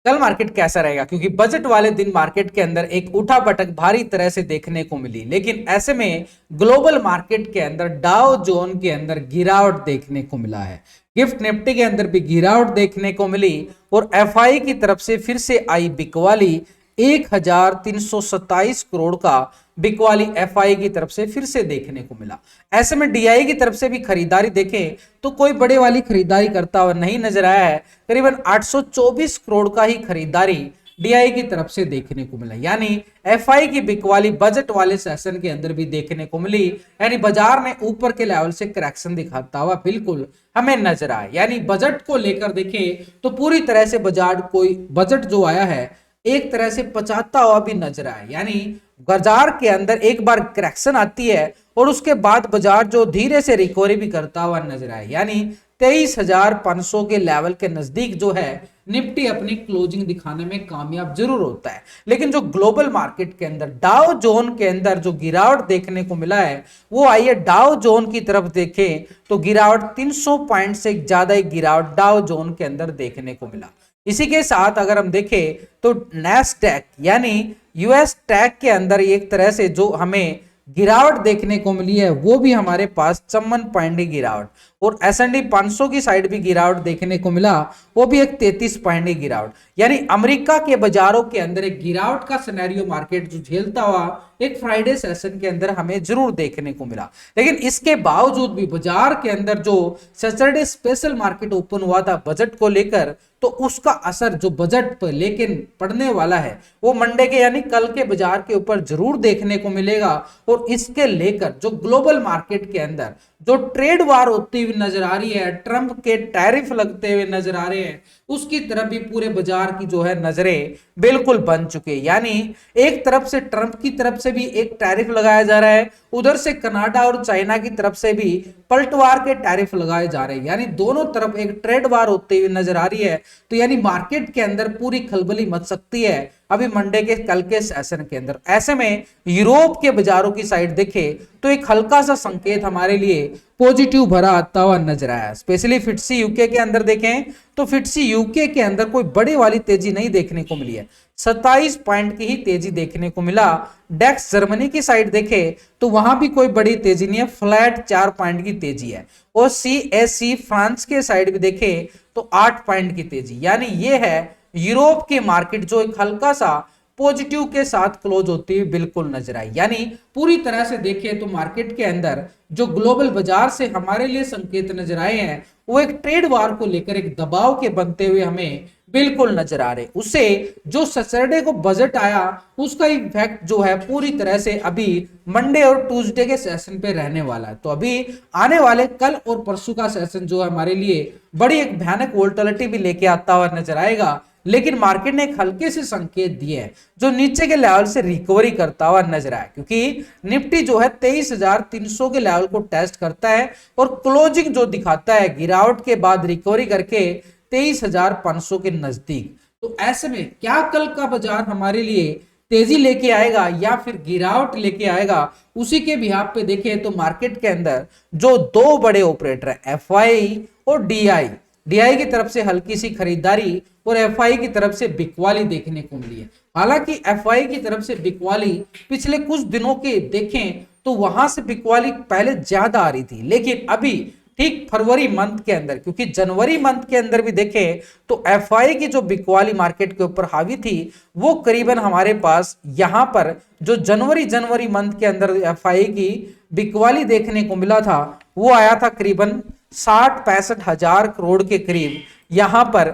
कल मार्केट कैसा रहेगा, क्योंकि बजट वाले दिन मार्केट के अंदर एक उठा पटक भारी तरह से देखने को मिली, लेकिन ऐसे में ग्लोबल मार्केट के अंदर डाउ जोन के अंदर गिरावट देखने को मिला है। गिफ्ट निफ्टी के अंदर भी गिरावट देखने को मिली और एफआई की तरफ से फिर से आई बिकवाली 1327 करोड़ का बिकवाली एफआई की तरफ से फिर से देखने को मिला। ऐसे में डीआई की तरफ से भी खरीदारी देखें तो कोई बड़े वाली खरीदारी करता हुआ नहीं नजर आया है। करीबन 824 करोड़ का ही खरीदारी डीआई की तरफ से देखने को मिला, यानी एफआई की बिकवाली बजट वाले सेशन के अंदर भी देखने को मिली, यानी बाजार ने ऊपर के लेवल से करेक्शन दिखाता हुआ बिल्कुल हमें नजर आया। यानी बजट को लेकर देखें तो पूरी तरह से बजट जो आया है एक तरह से पचाता हुआ भी नजर आया, यानी बाजार के अंदर एक बार करेक्शन आती है और उसके बाद बाजार जो धीरे से रिकवरी भी करता हुआ नजर आया, यानी 23,500 के लेवल के नजदीक जो है निफ्टी अपनी क्लोजिंग दिखाने में कामयाब जरूर होता है। लेकिन जो ग्लोबल मार्केट के अंदर डाउ जोन के अंदर जो गिरावट देखने को मिला है वो आई है, डाउ जोन की तरफ देखें तो गिरावट 300 पॉइंट से ज्यादा ही गिरावट डाउ जोन के अंदर देखने को मिला। इसी के साथ अगर हम देखें तो नैस्डैक यानी यूएस टैक के अंदर एक तरह से जो हमें गिरावट देखने को मिली है वो भी हमारे पास 54 पॉइंट की गिरावट, और एसएनडी 500 की साइड भी गिरावट देखने को मिला, वो भी एक 33 पॉइंट की गिरावट। यानी अमेरिका के बाजारों के अंदर एक गिरावट का सिनेरियो मार्केट जो झेलता हुआ एक फ्राइडे सेशन के अंदर हमें जरूर देखने को मिला। लेकिन इसके बावजूद भी बाजार के अंदर जो सैटरडे स्पेशल मार्केट ओपन हुआ था बजट को लेकर, तो उसका असर जो बजट पर लेकिन पड़ने वाला है वो मंडे के यानी कल के बाजार के ऊपर जरूर देखने को मिलेगा। और इसके लेकर जो ग्लोबल मार्केट के अंदर जो ट्रेड वार होती हुई नजर आ रही है, ट्रंप के टैरिफ लगते हुए नजर आ रहे हैं, उसकी तरफ भी पूरे बाजार की जो है नजरें बिल्कुल बन चुके हैं। यानी एक तरफ से ट्रंप की तरफ से भी एक टैरिफ लगाया जा रहा है, उधर से कनाडा और चाइना की तरफ से भी पलटवार के टैरिफ लगाए जा रहे हैं, यानी दोनों तरफ एक ट्रेड वार होते हुए नजर आ रही है। तो यानी मार्केट के अंदर पूरी खलबली मच सकती है अभी मंडे के कल के सेशन के अंदर। ऐसे में यूरोप के बाजारों की साइड देखे तो एक हल्का सा संकेत हमारे लिए पॉजिटिव भरा आता हुआ नजर आया। स्पेशली फिटसी यूके के अंदर देखें तो फिटसी यूके के अंदर कोई बड़ी वाली तेजी नहीं देखने को मिली है, 27 पॉइंट की ही तेजी देखने को मिला। डेक्स जर्मनी की साइड देखे तो वहां भी कोई बड़ी तेजी नहीं है, फ्लैट 4 पॉइंट की तेजी है। और CAC फ्रांस के साइड भी देखे तो 8 पॉइंट की तेजी, यानी ये है यूरोप की मार्केट जो एक हल्का सा पॉजिटिव के साथ क्लोज होती हुई बिल्कुल नजर आई। यानी पूरी तरह से देखें तो मार्केट के अंदर जो ग्लोबल बाजार से हमारे लिए संकेत नजर आए हैं वो एक ट्रेड वार को लेकर एक दबाव के बनते हुए हमें बिल्कुल नजर आ रहे। उससे जो सैटरडे को बजट आया उसका इफेक्ट जो है पूरी तरह से अभी मंडे और ट्यूसडे के सेशन पे रहने वाला है। तो अभी आने वाले कल और परसों का सेशन जो है हमारे लिए बड़ी एक भयानक वोलेटिलिटी भी लेके आता हुआ नजर आएगा। लेकिन मार्केट ने एक हल्के से संकेत दिए हैं जो नीचे के लेवल से रिकवरी करता हुआ नजर आया, क्योंकि निफ्टी जो है 23,300 के लेवल को टेस्ट करता है और क्लोजिंग जो दिखाता है गिरावट के बाद रिकवरी करके 23,500 के नजदीक। तो ऐसे में क्या कल का बाजार हमारे लिए तेजी लेके आएगा या फिर गिरावट लेके आएगा, उसी के बिहाफ पे देखें तो मार्केट के अंदर जो दो बड़े ऑपरेटर है एफआई और डीआई की तरफ से हल्की सी खरीदारी और एफआई की तरफ से बिकवाली देखने को मिली है। हालांकि एफआई की तरफ से बिकवाली पिछले कुछ दिनों के देखें तो वहां से बिकवाली पहले ज्यादा आ रही थी, लेकिन अभी ठीक फरवरी मंथ के अंदर, क्योंकि जनवरी मंथ के अंदर भी देखें तो एफआई की जो बिकवाली मार्केट के ऊपर हावी थी वो करीबन हमारे पास यहां पर जो जनवरी मंथ के अंदर एफआई की बिकवाली देखने को मिला था वो आया था करीबन 60-65 हजार करोड़ के करीब। यहां पर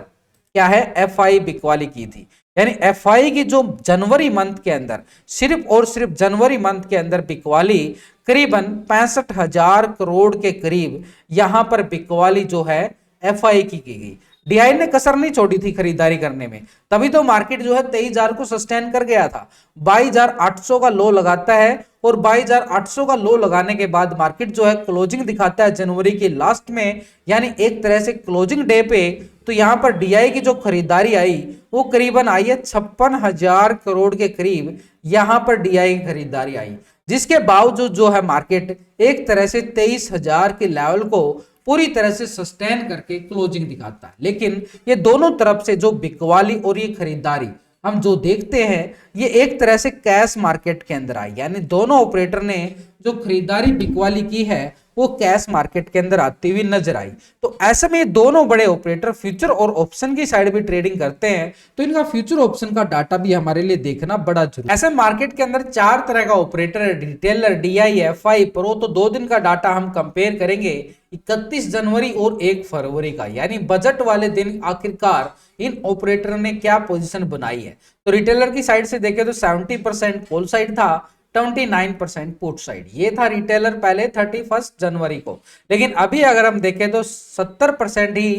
क्या है एफआई बिकवाली की थी, यानी एफआई की जो जनवरी मंथ के अंदर सिर्फ और सिर्फ जनवरी मंथ के अंदर बिकवाली करीबन 65 हजार करोड़ के करीब यहां पर बिकवाली जो है एफआई की गई। डीआई ने कसर नहीं छोड़ी थी खरीदारी करने में, तभी तो मार्केट जो है 23,000 को सस्टेन कर गया था। 22,800 का लो लगाता है और 22,800 का लो लगाने के बाद मार्केट जो है क्लोजिंग दिखाता है जनवरी के लास्ट में, यानी एक तरह से क्लोजिंग डे पे। तो यहां पर डीआई की जो खरीदारी आई वो करीबन आई है 56,000 करोड़ के करीब, यहां पर डीआई की खरीदारी आई, जिसके बावजूद जो है मार्केट एक तरह से 23,000 के लेवल को पूरी तरह से सस्टेन करके क्लोजिंग दिखाता है। लेकिन ये दोनों तरफ से जो बिकवाली और ये खरीदारी हम जो देखते हैं, ये एक तरह से कैश मार्केट के अंदर आई, यानी दोनों ऑपरेटर ने जो खरीदारी बिकवाली की है वो कैश मार्केट के अंदर आती हुई नजर आई। तो ऐसे में दोनों बड़े ऑपरेटर फ्यूचर और ऑप्शन की साइड भी ट्रेडिंग करते हैं, तो इनका फ्यूचर ऑप्शन का डाटा भी हमारे लिए देखना बड़ा जरूरी। ऐसे मार्केट के अंदर 4 तरह का ऑपरेटर है, रिटेलर, डीआई, एफआई, प्रो। तो 2 दिन का डाटा हम कंपेयर करेंगे 31 जनवरी और 1 फरवरी का, यानी बजट वाले दिन आखिरकार इन ऑपरेटर ने क्या पोजीशन बनाई है। तो रिटेलर की साइड से देखें तो 70% कॉल साइड था, 29% पुट साइड। ये था रिटेलर पहले 31 जनवरी को। लेकिन अभी अगर हम देखें तो 70% ही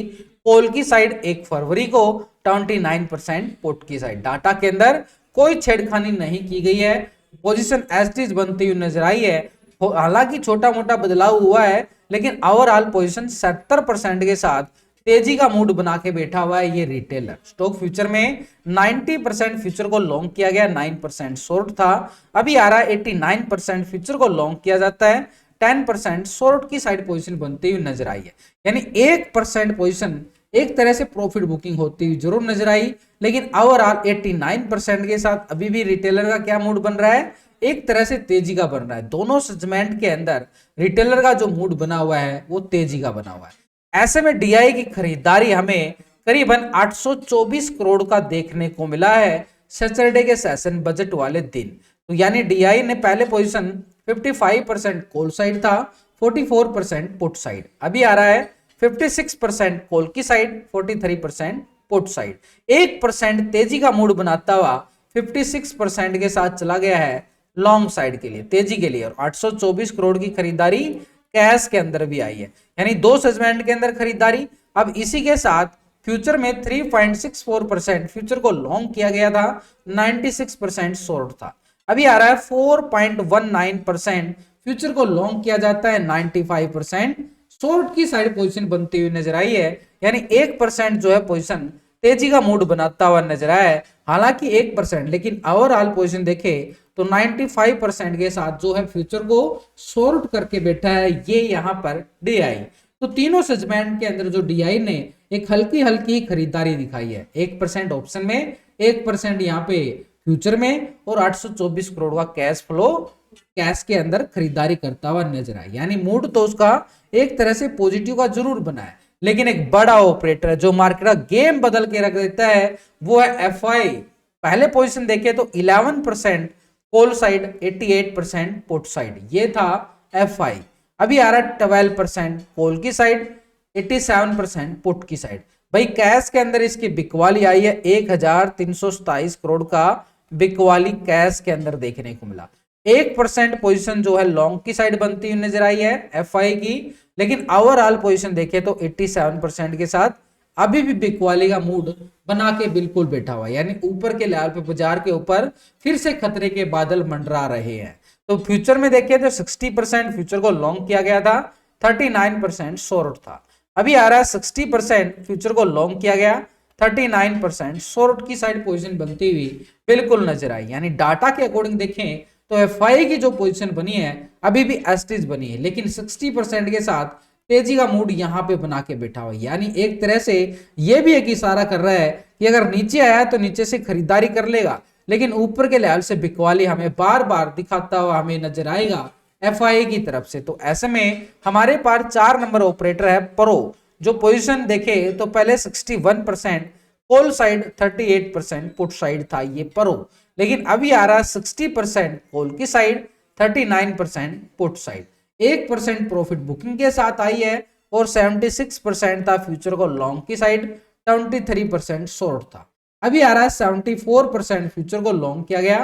कॉल की साइड 1 फरवरी को, 29% पुट की साइड। डाटा के अंदर कोई छेड़खानी नहीं की गई है, पोजीशन एस्टिज बनती हुई नजर आई है। हालांकि छोटा मोटा बदलाव हुआ है, लेकिन ओवरऑल पोजीशन 70% के साथ तेजी का मूड बना के बैठा हुआ है ये रिटेलर। स्टॉक फ्यूचर में 90% फ्यूचर को लॉन्ग किया गया, 9% शॉर्ट था। अभी आ रहा है 89% फ्यूचर को लॉन्ग किया जाता है, 10% शॉर्ट की साइड पोजीशन बनती हुई नजर आई है। यानी 1% पोजीशन एक तरह से प्रॉफिट बुकिंग होती हुई जरूर नजर आई, लेकिन ओवरऑल 89% के साथ अभी भी रिटेलर का क्या मूड बन रहा है, एक तरह से तेजी का बन रहा है। दोनों सेगमेंट के अंदर रिटेलर का जो मूड बना हुआ है वो तेजी का बना हुआ है। ऐसे में डीआई की खरीदारी हमें करीबन 824 करोड़ का देखने को मिला है सैटरडे के सेशन बजट वाले दिन। तो यानी डीआई ने पहले पोजीशन 55% कॉल साइड था, 44% पुट साइड। अभी आ रहा है 56% कॉल की साइड, 43% पुट साइड। 1% तेजी का मूड बनाता हुआ 56% के साथ चला गया है लॉन्ग साइड के लिए, तेजी के लिए। और 824 करोड़ की खरीदारी कैश के अंदर भी आई है, यानी 2 सेगमेंट के अंदर खरीदारी। अब इसी के साथ फ्यूचर में 3.64% फ्यूचर को लॉन्ग किया गया था, 96% शॉर्ट था। अभी आ रहा है 4.19% फ्यूचर को लॉन्ग किया जाता है, 95% शॉर्ट की साइड पोजीशन बनती हुई नजर आई है। यानी 1% जो है पोजीशन तेजी का मूड बनाता हुआ नजर आया है। हालांकि 1%, लेकिन ओवरऑल पोजीशन देखे तो 95% के साथ जो है फ्यूचर को शॉर्ट करके बैठा है ये यहाँ पर डीआई। तो तीनों सेगमेंट के अंदर जो डीआई ने एक हल्की हल्की खरीदारी दिखाई है, 1% ऑप्शन में, 1% यहाँ पे फ्यूचर में, और 824 करोड़ का कैश फ्लो कैश के अंदर खरीदारी करता हुआ नजर आया। यानी मूड तो उसका एक तरह से पॉजिटिव का जरूर बना है, लेकिन एक बड़ा ऑपरेटर है जो मार्केट का गेम बदल के रख देता है, वो है एफआई। पहले पोजीशन देखे तो 11% कॉल साइड, 88% पुट साइड, ये था एफआई। अभी आ रहा है 12% कॉल की साइड, 87% पुट की साइड। भाई कैश के अंदर इसकी बिकवाली आई है, 1327 करोड़ का बिकवाली कैश के अंदर देखने को मिला। 1% पोजीशन जो है लॉन्ग की साइड बनती हुई नजर आई है एफआई की, लेकिन ओवरऑल पोजीशन देखे तो 87% के साथ अभी भी बिकवाली का मूड बना के बिल्कुल बैठा हुआ है। यानी ऊपर के लेवल पे बाजार के ऊपर फिर से खतरे के बादल मंडरा रहे हैं। तो फ्यूचर में देखें तो 60% फ्यूचर को लॉन्ग किया गया था, 39% शॉर्ट था। अभी आ रहा है 60% फ्यूचर को लॉन्ग किया गया, 39% शॉर्ट की साइड पोजीशन बनती हुई बिल्कुल नजर आई। यानी डाटा के अकॉर्डिंग देखें तो एफआई की जो पोजीशन बनी है अभी भी एस्टिज बनी है, लेकिन 60% के साथ तेजी का मूड यहां पे बना के बैठा हुआ। यानी एक तरह से ये भी एक इशारा कर रहा है कि अगर नीचे आया तो नीचे से खरीदारी कर लेगा, लेकिन ऊपर के लेवल से बिकवाली हमें बार बार दिखाता हुआ हमें नजर आएगा एफआई की तरफ से। तो ऐसे में हमारे पास 4 नंबर ऑपरेटर है प्रो, जो पोजीशन देखे तो पहले 61% कॉल साइड, 38% पुट साइड था ये प्रो, लेकिन अभी आ रहा है 60% कॉल की side, 39% put side. 1% profit booking के साथ आई है और 76% था फ्यूचर को लॉन्ग की साइड, 23% शॉर्ट था। अभी आ रहा है 74% फ्यूचर को लॉन्ग किया गया,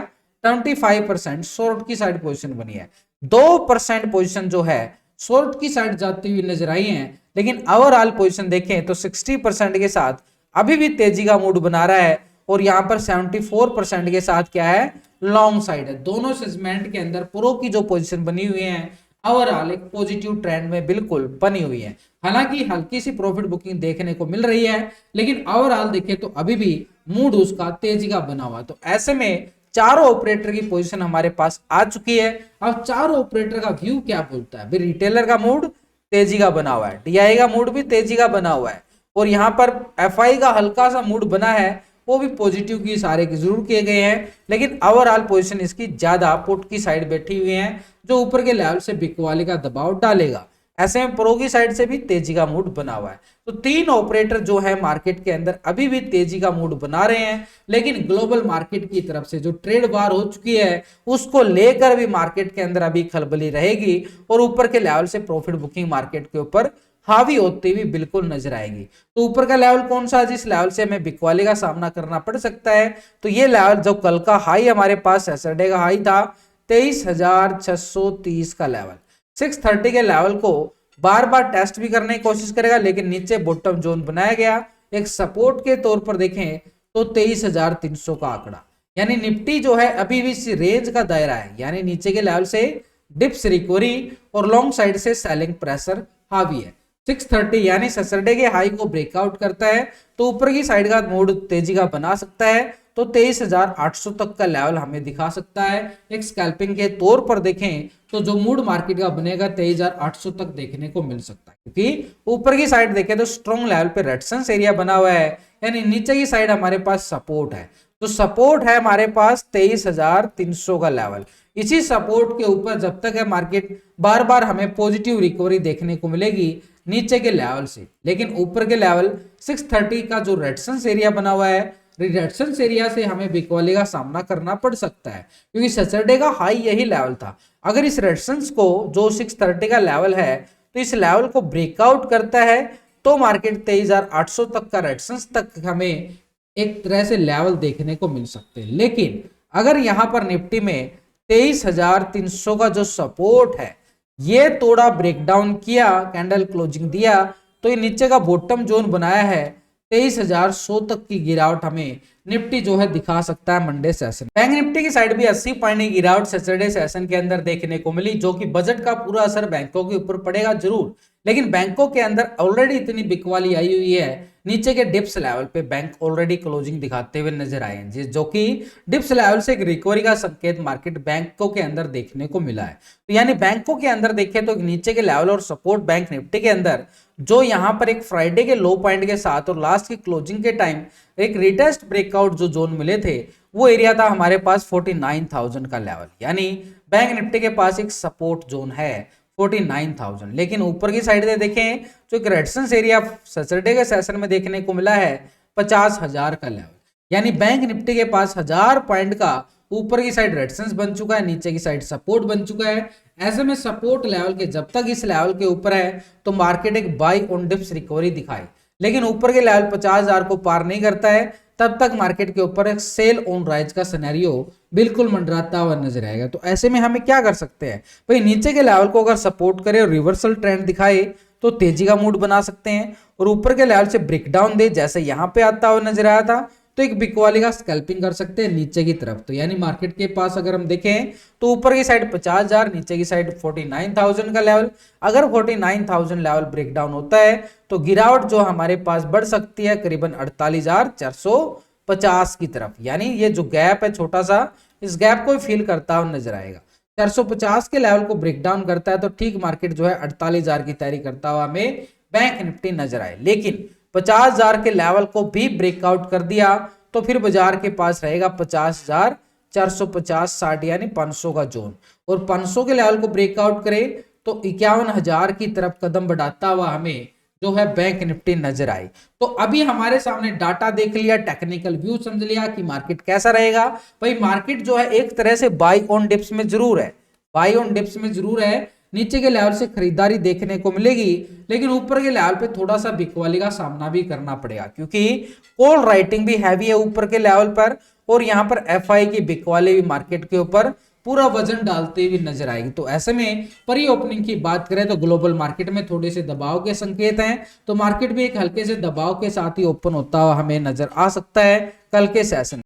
25% शॉर्ट की साइड पोजीशन बनी है। 2% पोजीशन जो है शॉर्ट की साइड जाती हुई नजर आई है, लेकिन ओवरऑल पोजीशन देखें तो 60% के साथ अभी भी तेजी का मूड बना रहा है, और यहाँ पर 74% के साथ क्या है, लॉन्ग साइड है। दोनों सेगमेंट के अंदर प्रो की जो पोजीशन बनी हुई है ओवरऑल एक पॉजिटिव ट्रेंड में बिल्कुल बनी हुई है। हालांकि हल्की सी प्रॉफिट बुकिंग देखने को मिल रही है, लेकिन ओवरऑल देखें तो अभी भी मूड उसका तेजी का बना हुआ। तो ऐसे में चारों ऑपरेटर की पोजीशन हमारे पास आ चुकी है। अब चारों ऑपरेटर का व्यू क्या बोलता है, रिटेलर का मूड तेजी का बना हुआ है, डीआई का मूड भी तेजी का बना हुआ है, और यहाँ पर एफआई का हल्का सा मूड बना है, वो भी पॉजिटिव की इशारे की जरूर किए गए हैं, लेकिन ओवरऑल पोजीशन इसकी ज्यादा पुट की साइड बैठी हुई है, जो ऊपर के लेवल से बिकवाली का दबाव डालेगा। ऐसे में प्रो की साइड से भी तेजी का मूड बना हुआ है। तो तीन ऑपरेटर जो है मार्केट के अंदर अभी भी तेजी का मूड बना रहे हैं, लेकिन ग्लोबल मार्केट की तरफ से जो ट्रेड वार हो चुकी है उसको लेकर भी मार्केट के अंदर अभी खलबली रहेगी, और ऊपर के लेवल से प्रॉफिट बुकिंग मार्केट के ऊपर हावी होती हुई बिल्कुल नजर आएगी। तो ऊपर का लेवल कौन सा है जिस लेवल से हमें बिकवाली का सामना करना पड़ सकता है? तो ये लेवल जो कल का हाई हमारे पास सैटरडे का हाई था 23,630 का लेवल, 630 के लेवल को बार बार टेस्ट भी करने की कोशिश करेगा, लेकिन नीचे बॉटम जोन बनाया गया एक सपोर्ट के तौर पर देखें तो 23,300 का आंकड़ा, यानी निफ्टी जो है अभी भी इस रेंज का दायरा है, यानी नीचे के लेवल से डिप्स रिकवरी और लॉन्ग साइड से सेलिंग प्रेशर हावी है। 630 यानी सैटरडे के हाई को ब्रेकआउट करता है तो ऊपर की साइड का मूड तेजी का बना सकता है, तो 23,800 तक का लेवल हमें दिखा सकता है। एक स्कैल्पिंग के तौर पर देखें तो जो मूड मार्केट का बनेगा 23,800 तक देखने को मिल सकता है, क्योंकि ऊपर की साइड देखें तो स्ट्रॉन्ग लेवल पे रेजिस्टेंस एरिया बना हुआ है, यानी नीचे की साइड हमारे पास सपोर्ट है। तो सपोर्ट है हमारे पास 23,300 का लेवल। इसी सपोर्ट के ऊपर जब तक है मार्केट बार बार हमें पॉजिटिव रिकवरी देखने को मिलेगी नीचे के लेवल से, लेकिन ऊपर के लेवल 630 का जो रेजिस्टेंस एरिया बना हुआ है, रेजिस्टेंस एरिया से हमें बिकवाली का सामना करना पड़ सकता है, क्योंकि सैटरडे का हाई यही लेवल था। अगर इस रेजिस्टेंस को जो 630 का लेवल है तो इस लेवल को ब्रेकआउट करता है तो मार्केट 23,800 तक का रेजिस्टेंस तक हमें एक तरह से लेवल देखने को मिल सकते हैं। लेकिन अगर यहां पर निफ्टी में 23,300 का जो सपोर्ट है ये थोड़ा ब्रेकडाउन किया, कैंडल क्लोजिंग दिया, तो ये नीचे का बॉटम जोन बनाया है 23,100 तक की गिरावट हमें निफ्टी जो है दिखा सकता है मंडे सेशन। बैंक निफ्टी की साइड भी 80 पॉइंट की गिरावट सैटरडे सेशन के अंदर देखने को मिली, जो कि बजट का पूरा असर बैंकों के ऊपर पड़ेगा जरूर, लेकिन बैंकों के अंदर ऑलरेडी इतनी बिकवाली आई हुई है, नीचे के डिप्स लेवल पे बैंक ऑलरेडी क्लोजिंग दिखाते हुए नजर आए हैं, जो कि डिप्स लेवल से एक रिकवरी का संकेत मार्केट बैंकों के अंदर देखने को मिला है। तो यानी बैंकों के अंदर देखें तो नीचे के लेवल और सपोर्ट बैंक निफ्टी के अंदर जो यहां पर एक फ्राइडे के लो पॉइंट के साथ और लास्ट की क्लोजिंग के टाइम एक रिटेस्ट ब्रेकआउट जो जोन मिले थे वो एरिया था हमारे पास 49,000 का लेवल, यानी बैंक निफ्टी के पास एक सपोर्ट जोन है 49,000। लेकिन ऊपर की साइड से देखें जो एक रेजिस्टेंस एरिया सैटरडे के सेशन में देखने को मिला है 50,000 का लेवल, यानी बैंक निफ्टी के पास 1000 पॉइंट का ऊपर की साइड रेजिस्टेंस बन चुका है, नीचे की साइड सपोर्ट बन चुका है। ऐसे में सपोर्ट लेवल के जब तक इस लेवल के ऊपर है तो मार्केट एक बाई ऑन डिप्स रिकवरी दिखाए, लेकिन ऊपर के लेवल 50,000 को पार नहीं करता है तब तक मार्केट के ऊपर एक सेल ऑन राइज का सिनेरियो बिल्कुल मंडराता हुआ नजर आएगा। तो ऐसे में हमें क्या कर सकते हैं भाई, नीचे के लेवल को अगर सपोर्ट करे और रिवर्सल ट्रेंड दिखाए तो तेजी का मूड बना सकते हैं, और ऊपर के लेवल से ब्रेकडाउन दे जैसे यहाँ पे आता हुआ नजर आया था तो एक बिकवाली का स्कैल्पिंग कर सकते हैं नीचे की तरफ। तो यानी मार्केट के पास अगर हम देखें तो ऊपर की साइड 50,000, नीचे की साइड 49,000 का लेवल, अगर 49,000 लेवल ब्रेकडाउन होता है तो गिरावट जो हमारे पास बढ़ सकती है करीबन 48,450 की तरफ, यानी ये जो गैप है छोटा सा, इस गैप को फील करता हुआ नजर आएगा। 450 के लेवल को ब्रेकडाउन करता है तो ठीक मार्केट जो है 48,000 की तैयारी करता हुआ हमें बैंक निफ्टी नजर आए, लेकिन 50,000 के लेवल को भी ब्रेकआउट कर दिया तो फिर बाजार के पास रहेगा 50,450 60 यानी 500 का जोन, और 500 के लेवल को ब्रेकआउट करे तो 51,000 की तरफ कदम बढ़ाता हुआ हमें जो है बैंक निफ्टी नजर आई। तो अभी हमारे सामने डाटा देख लिया, टेक्निकल व्यू समझ लिया कि मार्केट कैसा रहेगा। भाई मार्केट जो है एक तरह से बाई ऑन डिप्स में जरूर है, बाई ऑन डिप्स में जरूर है, नीचे के लेवल से खरीदारी देखने को मिलेगी, लेकिन ऊपर के लेवल पे थोड़ा सा बिकवाली का सामना भी करना पड़ेगा, क्योंकि कॉल राइटिंग भी हैवी है ऊपर के लेवल पर, और यहाँ पर एफआई की बिकवाली भी मार्केट के ऊपर पूरा वजन डालते हुए नजर आएगी। तो ऐसे में प्री ओपनिंग की बात करें तो ग्लोबल मार्केट में थोड़े से दबाव के संकेत हैं, तो मार्केट भी एक हल्के से दबाव के साथ ही ओपन होता हुआ हमें नजर आ सकता है कल के सेशन।